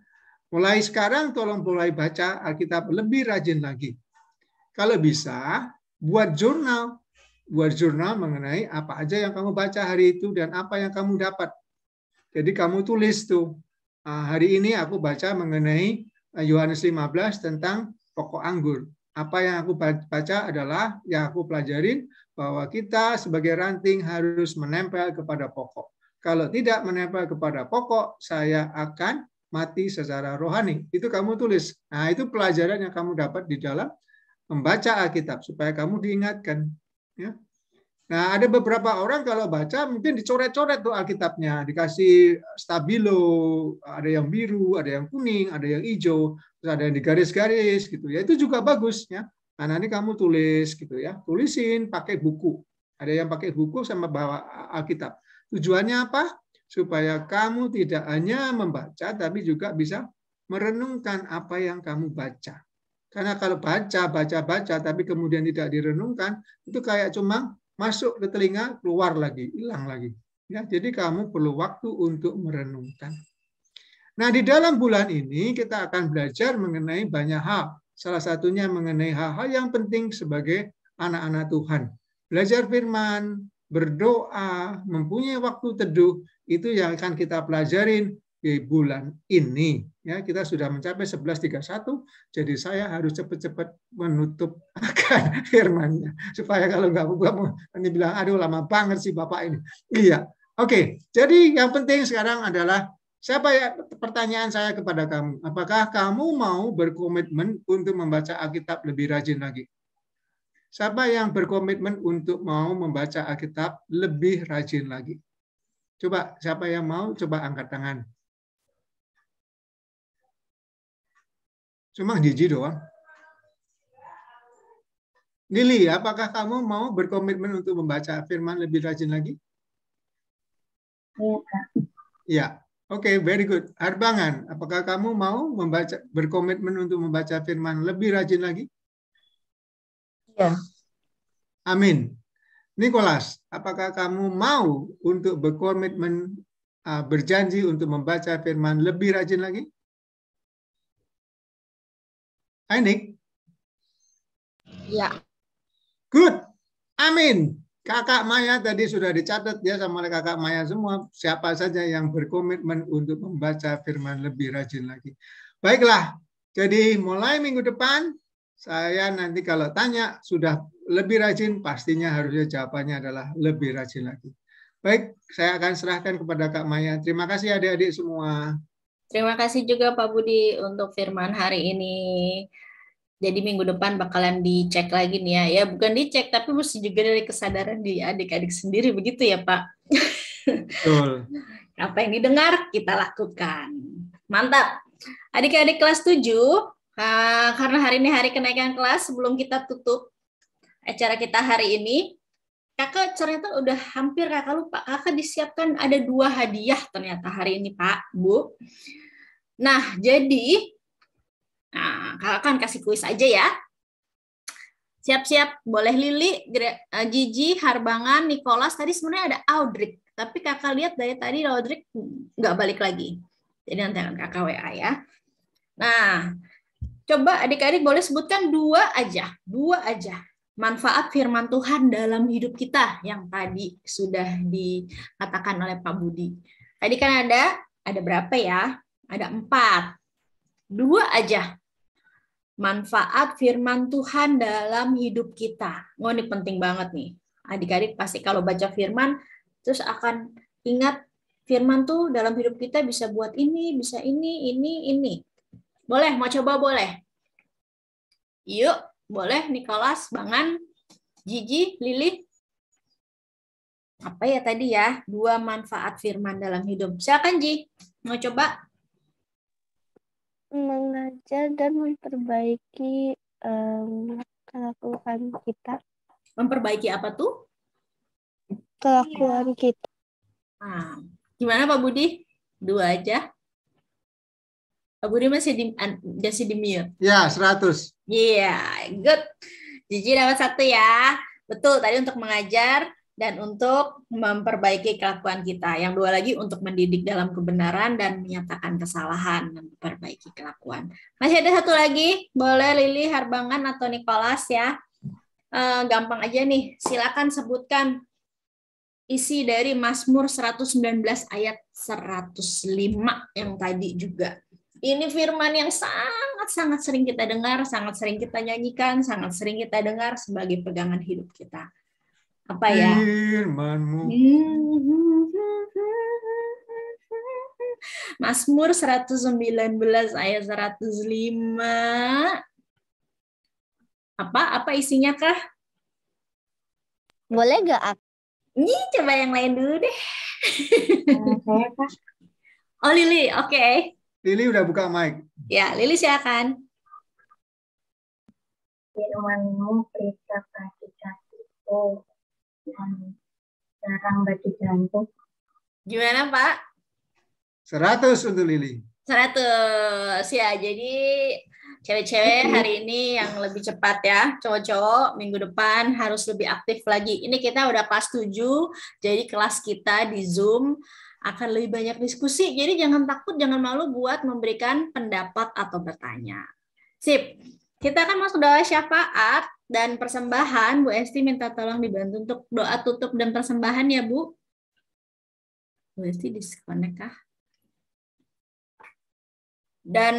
Mulai sekarang tolong mulai baca Alkitab lebih rajin lagi. Kalau bisa, buat jurnal mengenai apa aja yang kamu baca hari itu dan apa yang kamu dapat. Jadi kamu tulis tuh, hari ini aku baca mengenai Yohanes 15 tentang pokok anggur. Apa yang aku baca adalah yang aku pelajarin bahwa kita sebagai ranting harus menempel kepada pokok. Kalau tidak menempel kepada pokok, saya akan mati secara rohani. Itu kamu tulis. Nah, itu pelajaran yang kamu dapat di dalam membaca Alkitab supaya kamu diingatkan. Ya. Nah, ada beberapa orang kalau baca mungkin dicoret-coret tuh Alkitabnya, dikasih stabilo, ada yang biru, ada yang kuning, ada yang hijau, terus ada yang digaris-garis gitu ya. Itu juga bagus ya. Nah, nanti kamu tulis gitu ya. Tulisin pakai buku. Ada yang pakai buku sama bawa Alkitab. Tujuannya apa? Supaya kamu tidak hanya membaca, tapi juga bisa merenungkan apa yang kamu baca. Karena kalau baca, tapi kemudian tidak direnungkan, itu kayak cuma masuk ke telinga, keluar lagi, hilang lagi. Ya, jadi kamu perlu waktu untuk merenungkan. Nah, di dalam bulan ini kita akan belajar mengenai banyak hal. Salah satunya mengenai hal-hal yang penting sebagai anak-anak Tuhan. Belajar firman, berdoa, mempunyai waktu teduh, itu yang akan kita pelajarin di bulan ini. Ya, kita sudah mencapai 11:31, jadi saya harus cepat-cepat menutup akan firman-Nya. Supaya kalau nggak ini bilang, aduh lama banget sih Bapak ini. Iya, oke. Jadi yang penting sekarang adalah, pertanyaan saya kepada kamu, apakah kamu mau berkomitmen untuk membaca Alkitab lebih rajin lagi? Siapa yang berkomitmen untuk mau membaca Alkitab lebih rajin lagi? Coba, siapa yang mau? Coba angkat tangan. Cuma Gigi doang. Lili, apakah kamu mau berkomitmen untuk membaca firman lebih rajin lagi? Iya, Kak. Ya, oke, very good. Arbangan, apakah kamu mau berkomitmen untuk membaca firman lebih rajin lagi? Iya. Amin. Nicholas, apakah kamu mau untuk berkomitmen berjanji untuk membaca firman lebih rajin lagi? Hai Nick. Iya. Good. Amin. Kakak Maya tadi sudah dicatat ya sama oleh Kakak Maya semua. Siapa saja yang berkomitmen untuk membaca firman lebih rajin lagi. Baiklah. Jadi mulai minggu depan saya nanti kalau tanya sudah lebih rajin, pastinya harusnya jawabannya adalah lebih rajin lagi. Baik, saya akan serahkan kepada Kak Maya. Terima kasih adik-adik semua. Terima kasih juga Pak Budi untuk firman hari ini. Jadi minggu depan bakalan dicek lagi nih ya. Ya bukan dicek, tapi mesti juga dari kesadaran di adik-adik sendiri. Begitu ya Pak? Betul. Apa yang didengar, kita lakukan. Mantap. Adik-adik kelas 7, karena hari ini hari kenaikan kelas, sebelum kita tutup acara kita hari ini, kakak ternyata udah hampir kakak lupa. Kakak disiapkan ada 2 hadiah ternyata hari ini Pak, Bu. Nah, jadi Nah, kakak akan kasih kuis aja ya. Siap-siap, boleh Lili, Gigi, Harbangan, Nicholas. Tadi sebenarnya ada Audrey, tapi kakak lihat dari tadi Audrey nggak balik lagi. Jadi nanti akan kakak WA ya. Nah, coba adik-adik boleh sebutkan dua aja manfaat firman Tuhan dalam hidup kita yang tadi sudah dikatakan oleh Pak Budi. Tadi kan ada berapa ya? Ada 4. 2 aja. Manfaat firman Tuhan dalam hidup kita. Oh, ini penting banget nih. Adik-adik pasti kalau baca firman, terus akan ingat firman tuh dalam hidup kita bisa buat ini, bisa ini. Boleh, mau coba boleh? Yuk, boleh Nicholas, Bangan, Gigi, Lili. Apa ya tadi ya? 2 manfaat firman dalam hidup. Silakan Ji, mau coba? Mengajar dan memperbaiki kelakuan kita. Memperbaiki apa tuh? Kelakuan kita. Nah, gimana Pak Budi? 2 aja. Pak Budi masih di mute. Ya, 100. Iya, good. Gigi dapat 1 ya. Betul, tadi untuk mengajar dan untuk memperbaiki kelakuan kita. Yang 2 lagi untuk mendidik dalam kebenaran dan menyatakan kesalahan dan memperbaiki kelakuan. Masih ada 1 lagi, boleh Lili, Harbangan, atau Nicholas ya. Gampang aja nih, silakan sebutkan isi dari Mazmur 119 ayat 105 yang tadi juga. Ini firman yang sangat-sangat sering kita dengar, sangat sering kita nyanyikan, sangat sering kita dengar sebagai pegangan hidup kita. Apa ya? Firman-Mu. Mazmur 119 ayat 105. Apa isinya kah? Boleh gak? Nih, coba yang lain dulu deh. Saya Kak. Oh, Lili, oke. Lili udah buka mic. Ya, Lili silakan. Firman-Mu pelita kaki kakiku dan terang bagi jantung. Gimana, Pak? 100 untuk Lili. 100 ya. Jadi cewek-cewek hari ini yang lebih cepat ya. Cowok-cowok minggu depan harus lebih aktif lagi. Ini kita udah kelas 7, jadi kelas kita di Zoom akan lebih banyak diskusi. Jadi jangan takut, jangan malu buat memberikan pendapat atau bertanya. Sip. Kita akan masuk doa syafaat dan persembahan. Bu Esti minta tolong dibantu untuk doa tutup dan persembahan ya, Bu. Bu Esti disconnect kah? Dan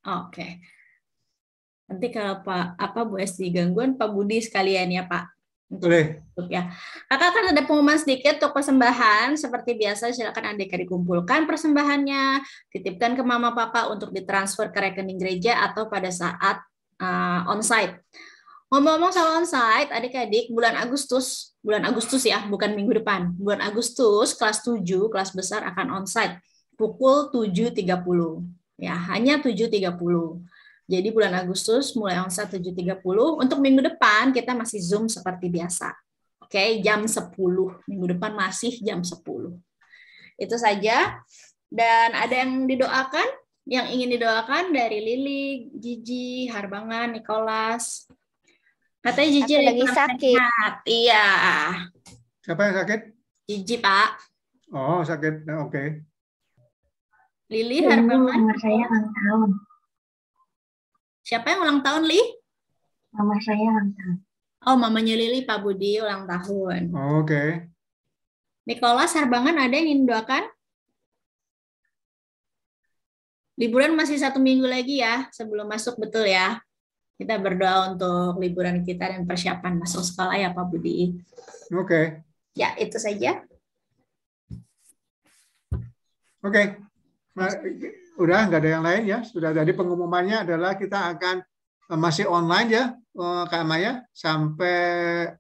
oke. Nanti kalau Bu Esti gangguan, Pak Budi sekalian ya, Pak. Boleh. Ya. Kakak akan ada pengumuman sedikit untuk persembahan. Seperti biasa, silakan adik-adik kumpulkan persembahannya, titipkan ke mama papa untuk ditransfer ke rekening gereja atau pada saat onsite. Ngomong-ngomong soal onsite, adik-adik, bulan Agustus ya, bukan minggu depan. Bulan Agustus, kelas 7, kelas besar akan onsite pukul 7.30. Ya, hanya 7.30. Jadi bulan Agustus mulai onsite 7.30. Untuk minggu depan kita masih Zoom seperti biasa. Oke, jam 10. Minggu depan masih jam 10. Itu saja. Dan ada yang didoakan? Yang ingin didoakan dari Lili, Gigi, Harbangan, Nicholas. Katanya Gigi lagi sakit. Iya. Siapa yang sakit? Gigi, Pak. Oh, sakit. Oke. Lili, Harbangan. Mama saya ulang tahun. Siapa yang ulang tahun, Li? Mama saya ulang tahun. Oh, mamanya Lili, Pak Budi ulang tahun. Oke. Nicholas, Harbangan, ada yang ingin doakan? Liburan masih 1 minggu lagi ya, sebelum masuk, betul ya. Kita berdoa untuk liburan kita dan persiapan masuk sekolah ya, Pak Budi. Oke. Ya, itu saja. Oke. Udah nggak ada yang lain ya. Sudah tadi pengumumannya adalah kita akan masih online ya, Kak Maya, sampai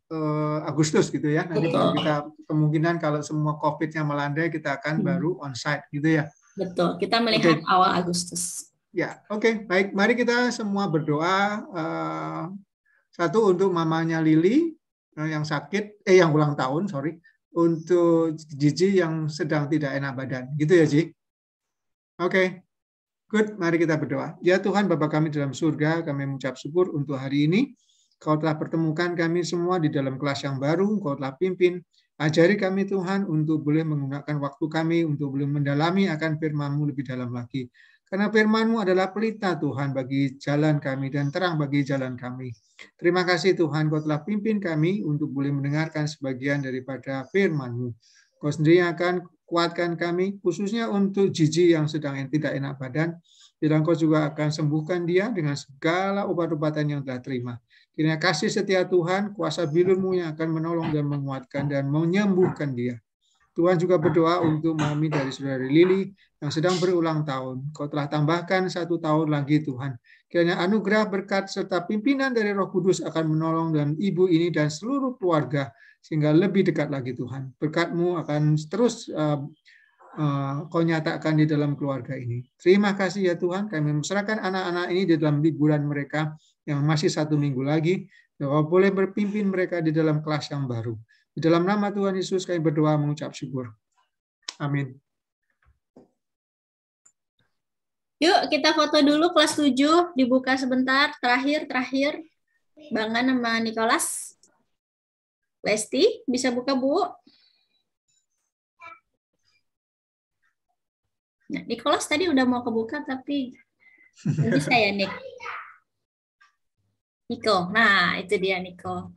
Agustus gitu ya. Nanti baru kita kemungkinan kalau semua COVID-nya melandai kita akan baru onsite gitu ya. Betul. Kita melihat awal Agustus. Ya, oke. Baik, mari kita semua berdoa. Satu untuk mamanya Lili yang sakit, yang ulang tahun, sorry. Untuk Gigi yang sedang tidak enak badan. Gitu ya, Ji? Oke. Good, mari kita berdoa. Ya Tuhan, Bapa kami dalam surga, kami mengucap syukur untuk hari ini. Kau telah pertemukan kami semua di dalam kelas yang baru, Kau telah pimpin. Ajari kami Tuhan untuk boleh menggunakan waktu kami, untuk boleh mendalami akan firman-Mu lebih dalam lagi. Karena firman-Mu adalah pelita Tuhan bagi jalan kami dan terang bagi jalan kami. Terima kasih Tuhan, Kau telah pimpin kami untuk boleh mendengarkan sebagian daripada firman-Mu. Kau sendiri akan kuatkan kami, khususnya untuk Gigi yang sedang tidak enak badan. Dan Kau juga akan sembuhkan dia dengan segala obat-obatan yang telah terima. Kiranya kasih setia Tuhan, kuasa bilur-Mu yang akan menolong dan menguatkan dan menyembuhkan dia. Tuhan juga berdoa untuk mami dari saudari Lili yang sedang berulang tahun. Kau telah tambahkan 1 tahun lagi Tuhan. Kiranya anugerah berkat serta pimpinan dari Roh Kudus akan menolong dan ibu ini dan seluruh keluarga sehingga lebih dekat lagi Tuhan. Berkat-Mu akan terus Kau nyatakan di dalam keluarga ini. Terima kasih ya Tuhan, kami menserahkan anak-anak ini di dalam liburan mereka yang masih 1 minggu lagi. Kau boleh berpimpin mereka di dalam kelas yang baru. Di dalam nama Tuhan Yesus kami berdoa mengucap syukur. Amin. Yuk kita foto dulu kelas 7, dibuka sebentar, terakhir. Bangan sama Nicholas. Lesti, bisa buka Bu? Nah, Nicholas tadi udah mau kebuka tapi bisa ya Nick. Nico, nah itu dia Nico.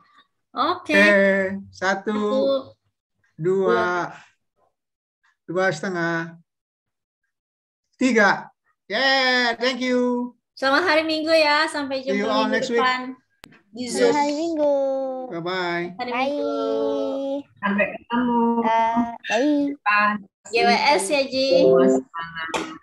Oke. 1, 2, 2,5, 3. Yeah, thank you. Selamat hari Minggu ya, sampai See you jumpa all minggu next week. depan. Selamat hari Minggu. Bye-bye. Hari Bye. Minggu. Sampai ketemu. Bye. Depan. GWS ya Ji. Semua semangat.